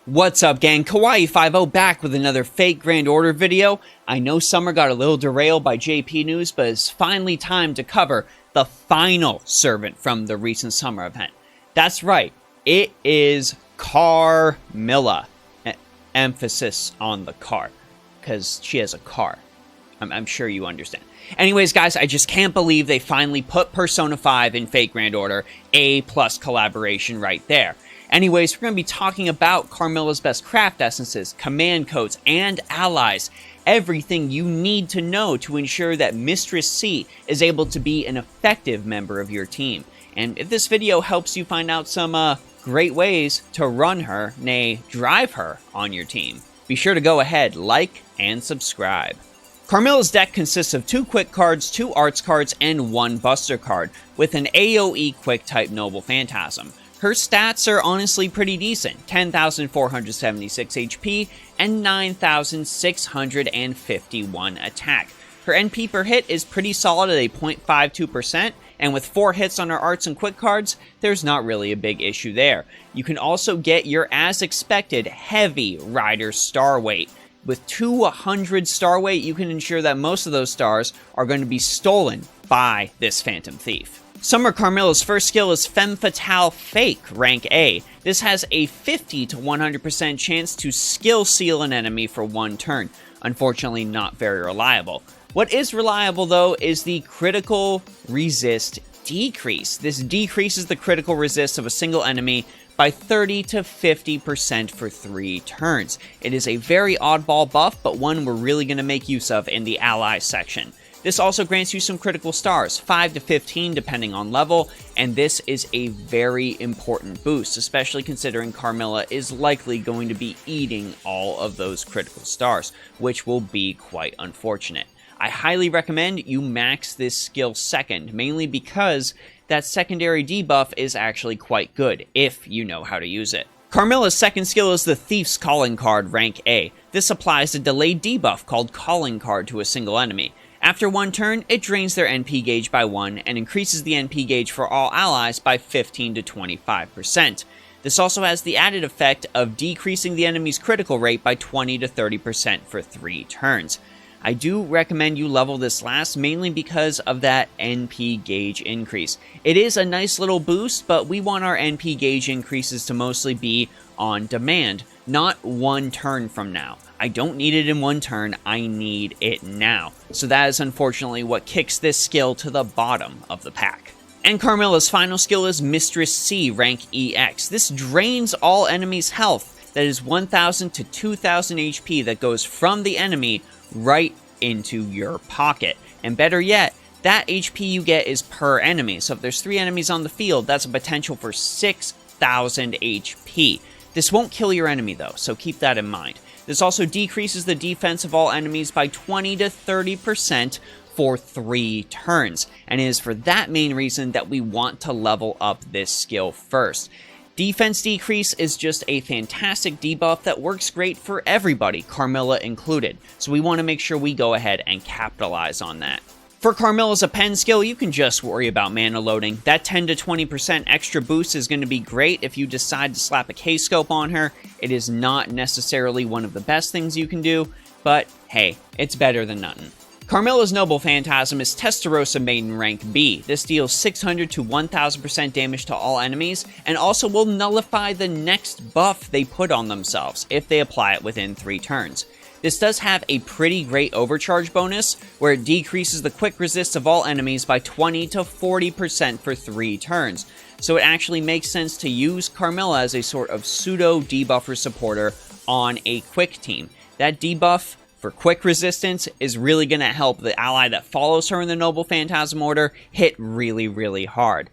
What's up, gang? Kawaii50 back with another fake Grand Order video. I know summer got a little derailed by JP news, but it's finally time to cover the final servant from the recent summer event. That's right, it is Carmilla. Emphasis on the car, because she has a car. I'm sure you understand. Anyways, guys, I just can't believe they finally put Persona 5 in Fake Grand Order, A+ collaboration right there. Anyways, we're going to be talking about Carmilla's best craft essences, command codes, and allies. Everything you need to know to ensure that Mistress C is able to be an effective member of your team. And if this video helps you find out some great ways to run her, nay, drive her on your team, be sure to go ahead, like, and subscribe. Carmilla's deck consists of 2 quick cards, 2 arts cards, and 1 buster card, with an AoE quick type Noble Phantasm. Her stats are honestly pretty decent, 10,476 HP and 9,651 attack. Her NP per hit is pretty solid at a 0.52%, and with 4 hits on her arts and quick cards, there's not really a big issue there. You can also get your as expected heavy rider star weight. With 200 star weight, you can ensure that most of those stars are going to be stolen by this Phantom Thief. Summer Carmilla's first skill is Femme Fatale Fake, rank A. This has a 50 to 100% chance to skill seal an enemy for 1 turn. Unfortunately, not very reliable. What is reliable, though, is the critical resist decrease. This decreases the critical resist of a single enemy by 30 to 50% for 3 turns. It is a very oddball buff, but one we're really going to make use of in the ally section. This also grants you some critical stars, 5 to 15 depending on level, and this is a very important boost, especially considering Carmilla is likely going to be eating all of those critical stars, which will be quite unfortunate. I highly recommend you max this skill second, mainly because that secondary debuff is actually quite good, if you know how to use it. Carmilla's second skill is the Thief's Calling card, rank A. This applies a delayed debuff called Calling card to a single enemy. After 1 turn, it drains their NP gauge by 1 and increases the NP gauge for all allies by 15 to 25%. This also has the added effect of decreasing the enemy's critical rate by 20 to 30% for 3 turns. I do recommend you level this last, mainly because of that NP gauge increase. It is a nice little boost, but we want our NP gauge increases to mostly be on demand, not 1 turn from now. I don't need it in 1 turn, I need it now. So that is unfortunately what kicks this skill to the bottom of the pack. And Carmilla's final skill is Mistress C, rank EX. This drains all enemies' health, that is 1,000 to 2,000 HP that goes from the enemy right into your pocket. And better yet, that HP you get is per enemy. So if there's 3 enemies on the field, that's a potential for 6,000 HP. This won't kill your enemy though, so keep that in mind. This also decreases the defense of all enemies by 20 to 30% for 3 turns. And it is for that main reason that we want to level up this skill first. Defense decrease is just a fantastic debuff that works great for everybody, Carmilla included. So we want to make sure we go ahead and capitalize on that. For Carmilla's append skill, you can just worry about mana loading. That 10 to 20% extra boost is going to be great if you decide to slap a K-scope on her. It is not necessarily one of the best things you can do, but hey, it's better than nothing. Carmilla's Noble Phantasm is Testarossa Maiden rank B. This deals 600 to 1000% damage to all enemies, and also will nullify the next buff they put on themselves if they apply it within 3 turns. This does have a pretty great overcharge bonus, where it decreases the quick resist of all enemies by 20 to 40% for 3 turns. So it actually makes sense to use Carmilla as a sort of pseudo debuffer supporter on a quick team. That debuff for quick resistance is really going to help the ally that follows her in the Noble Phantasm order hit really, really hard.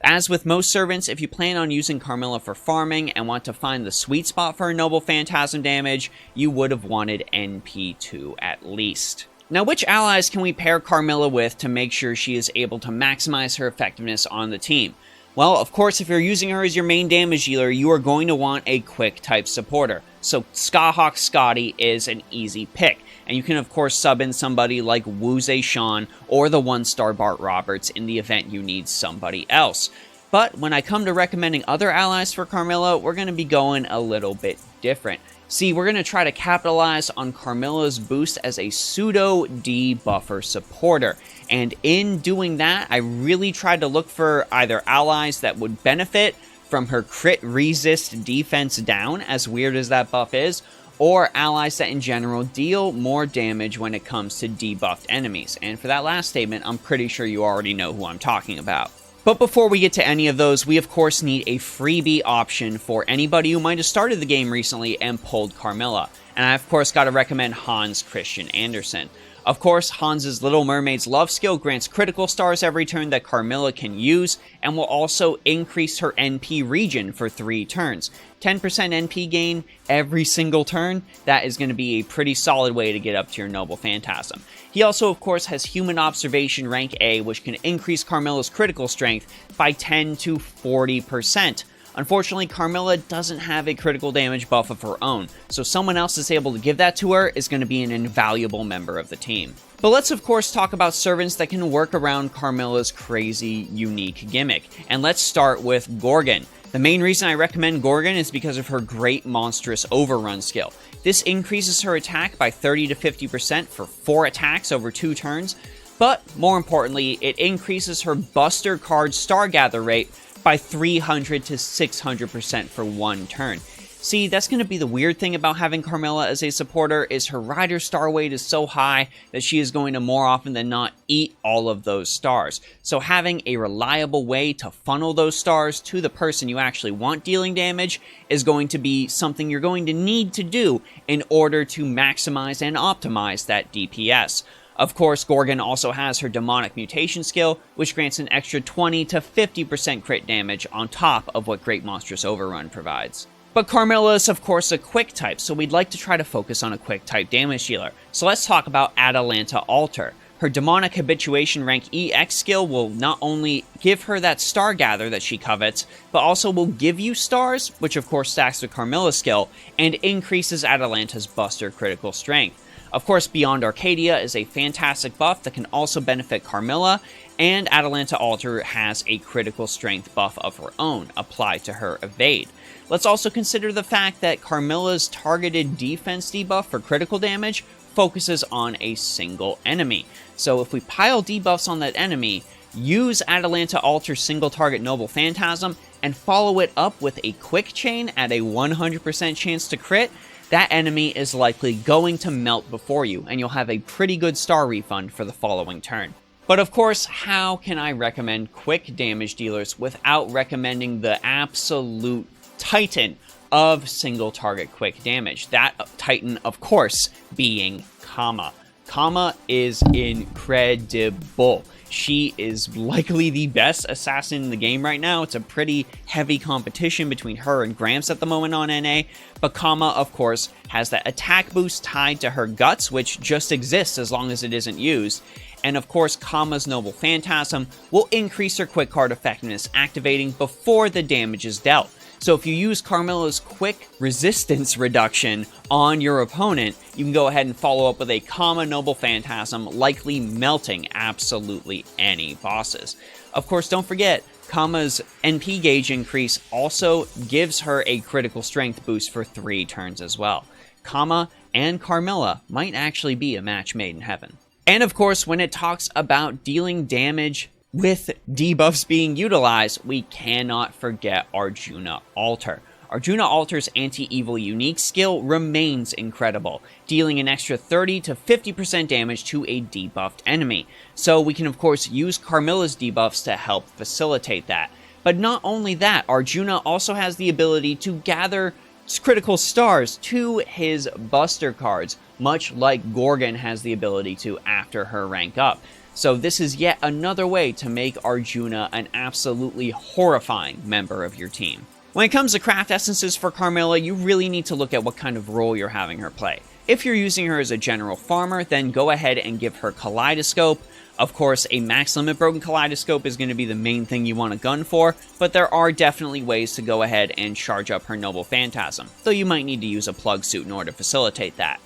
As with most servants, if you plan on using Carmilla for farming and want to find the sweet spot for a Noble Phantasm damage, you would have wanted NP2 at least. Now, which allies can we pair Carmilla with to make sure she is able to maximize her effectiveness on the team? Well, of course, if you're using her as your main damage dealer, you are going to want a quick type supporter. So Skahawk Scotty is an easy pick. And you can, of course, sub in somebody like Wu Zhe Shan or the 1-star Bart Roberts in the event you need somebody else. But when I come to recommending other allies for Carmilla, we're going to be going a little bit different. See, we're going to try to capitalize on Carmilla's boost as a pseudo debuffer supporter. And in doing that, I really tried to look for either allies that would benefit from her crit resist defense down, as weird as that buff is, or allies that in general deal more damage when it comes to debuffed enemies. And for that last statement, I'm pretty sure you already know who I'm talking about. But before we get to any of those, we of course need a freebie option for anybody who might have started the game recently and pulled Carmilla. And I of course got to recommend Hans Christian Andersen. Of course, Hans's Little Mermaid's love skill grants critical stars every turn that Carmilla can use, and will also increase her NP regen for 3 turns. 10% NP gain every single turn, that is going to be a pretty solid way to get up to your Noble Phantasm. He also, of course, has Human Observation rank A, which can increase Carmilla's critical strength by 10 to 40%. Unfortunately, Carmilla doesn't have a critical damage buff of her own, so someone else is able to give that to her is going to be an invaluable member of the team. But let's of course talk about servants that can work around Carmilla's crazy, unique gimmick, and let's start with Gorgon. The main reason I recommend Gorgon is because of her great monstrous overrun skill. This increases her attack by 30 to 50% for 4 attacks over 2 turns, but more importantly, it increases her Buster card star gather rate by 300 to 600% for 1 turn. See, that's going to be the weird thing about having Carmilla as a supporter, is her rider star weight is so high that she is going to more often than not eat all of those stars. So having a reliable way to funnel those stars to the person you actually want dealing damage is going to be something you're going to need to do in order to maximize and optimize that DPS. Of course, Gorgon also has her Demonic Mutation skill, which grants an extra 20 to 50% crit damage on top of what Great Monstrous Overrun provides. But Carmilla is of course a quick type, so we'd like to try to focus on a quick type damage dealer. So let's talk about Atalanta Alter. Her Demonic Habituation rank EX skill will not only give her that star gather that she covets, but also will give you stars, which of course stacks with Carmilla's skill, and increases Atalanta's Buster critical strength. Of course, Beyond Arcadia is a fantastic buff that can also benefit Carmilla, and Atalanta Alter has a critical strength buff of her own applied to her evade. Let's also consider the fact that Carmilla's targeted defense debuff for critical damage focuses on a single enemy. So if we pile debuffs on that enemy, use Atalanta Alter's single target Noble Phantasm, and follow it up with a quick chain at a 100% chance to crit, that enemy is likely going to melt before you, and you'll have a pretty good star refund for the following turn. But of course, how can I recommend quick damage dealers without recommending the absolute titan of single target quick damage? That titan, of course, being Kama. Kama is incredible. She is likely the best assassin in the game right now. It's a pretty heavy competition between her and Gramps at the moment on NA, but Kama, of course, has that attack boost tied to her guts, which just exists as long as it isn't used. And of course, Kama's Noble Phantasm will increase her quick card effectiveness, activating before the damage is dealt. So if you use Carmilla's quick resistance reduction on your opponent, you can go ahead and follow up with a Kama Noble Phantasm, likely melting absolutely any bosses. Of course, don't forget, Kama's NP gauge increase also gives her a critical strength boost for 3 turns as well. Kama and Carmilla might actually be a match made in heaven. And of course, when it talks about dealing damage with debuffs being utilized, we cannot forget Arjuna Alter. Arjuna Alter's anti-evil unique skill remains incredible, dealing an extra 30 to 50% damage to a debuffed enemy. So we can of course use Carmilla's debuffs to help facilitate that. But not only that, Arjuna also has the ability to gather critical stars to his Buster cards, much like Gorgon has the ability to after her rank up. So this is yet another way to make Arjuna an absolutely horrifying member of your team. When it comes to craft essences for Carmilla, you really need to look at what kind of role you're having her play. If you're using her as a general farmer, then go ahead and give her Kaleidoscope. Of course, a max limit broken Kaleidoscope is going to be the main thing you want to gun for, but there are definitely ways to go ahead and charge up her Noble Phantasm, though you might need to use a plug suit in order to facilitate that.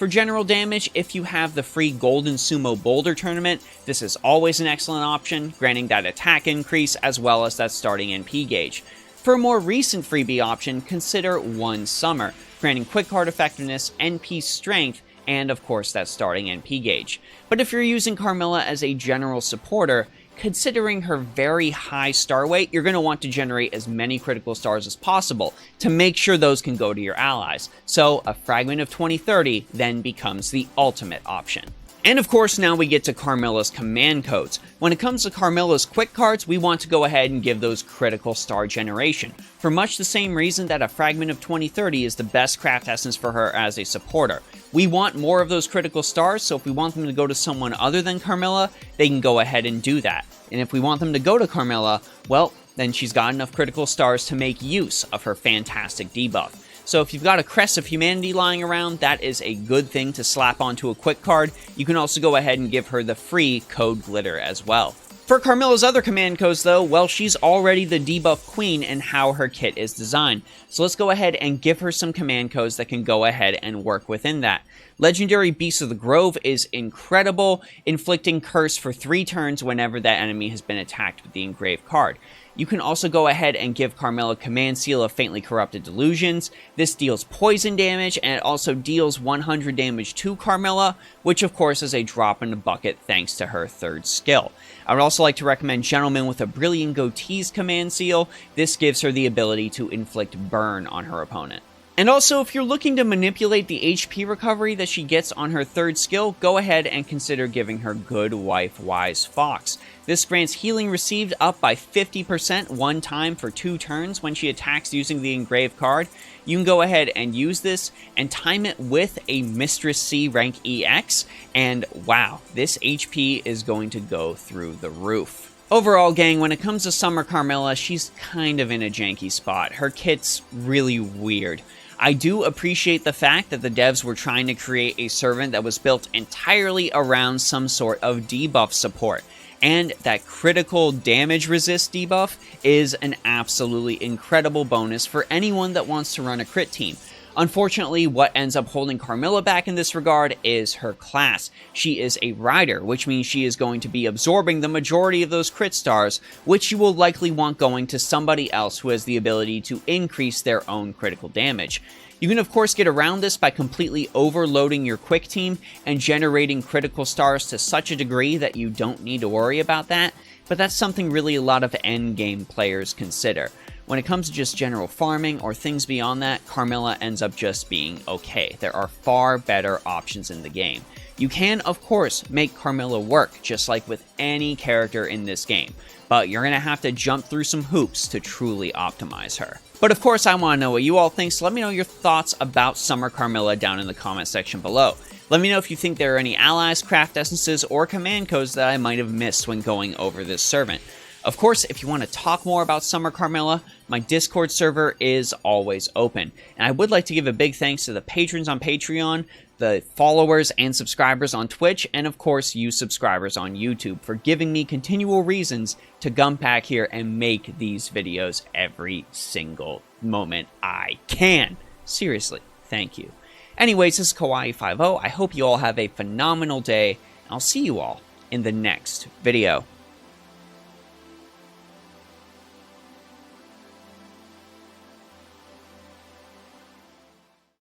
For general damage, if you have the free Golden Sumo Boulder tournament, this is always an excellent option, granting that attack increase as well as that starting NP gauge. For a more recent freebie option, consider One Summer, granting quick card effectiveness, NP strength, and of course that starting NP gauge. But if you're using Carmilla as a general supporter, considering her very high star weight, you're going to want to generate as many critical stars as possible to make sure those can go to your allies. So a Fragment of 2030 then becomes the ultimate option. And of course, now we get to Carmilla's command codes. When it comes to Carmilla's quick cards, we want to go ahead and give those critical star generation, for much the same reason that a Fragment of 2030 is the best craft essence for her as a supporter. We want more of those critical stars, so if we want them to go to someone other than Carmilla, they can go ahead and do that. And if we want them to go to Carmilla, well, then she's got enough critical stars to make use of her fantastic debuff. So if you've got a Crest of Humanity lying around, that is a good thing to slap onto a quick card. You can also go ahead and give her the free Code Glitter as well. For Carmilla's other command codes though, well, she's already the debuff queen in how her kit is designed. So let's go ahead and give her some command codes that can go ahead and work within that. Legendary Beast of the Grove is incredible, inflicting curse for 3 turns whenever that enemy has been attacked with the engraved card. You can also go ahead and give Carmilla Command Seal of Faintly Corrupted Delusions. This deals poison damage, and it also deals 100 damage to Carmilla, which of course is a drop in the bucket thanks to her 3rd skill. I would also like to recommend Gentleman with a Brilliant Goatee's Command Seal. This gives her the ability to inflict burn on her opponent. And also, if you're looking to manipulate the HP recovery that she gets on her 3rd skill, go ahead and consider giving her Good Wife Wise Fox. This grants healing received up by 50% one time for 2 turns when she attacks using the engraved card. You can go ahead and use this and time it with a Mistress C rank EX, and wow, this HP is going to go through the roof. Overall, gang, when it comes to Summer Carmilla, she's kind of in a janky spot. Her kit's really weird. I do appreciate the fact that the devs were trying to create a servant that was built entirely around some sort of debuff support. And that critical damage resist debuff is an absolutely incredible bonus for anyone that wants to run a crit team. Unfortunately, what ends up holding Carmilla back in this regard is her class. She is a rider, which means she is going to be absorbing the majority of those crit stars, which you will likely want going to somebody else who has the ability to increase their own critical damage. You can of course get around this by completely overloading your quick team and generating critical stars to such a degree that you don't need to worry about that, but that's something really a lot of endgame players consider. When it comes to just general farming or things beyond that, Carmilla ends up just being okay. There are far better options in the game. You can, of course, make Carmilla work, just like with any character in this game, but you're going to have to jump through some hoops to truly optimize her. But of course, I want to know what you all think, so let me know your thoughts about Summer Carmilla down in the comment section below. Let me know if you think there are any allies, craft essences, or command codes that I might have missed when going over this servant. Of course, if you want to talk more about Summer Carmilla, my Discord server is always open. And I would like to give a big thanks to the patrons on Patreon, the followers and subscribers on Twitch, and of course you subscribers on YouTube for giving me continual reasons to gunpack here and make these videos every single moment I can. Seriously, thank you. Anyways, this is Kawaii50. I hope you all have a phenomenal day, and I'll see you all in the next video.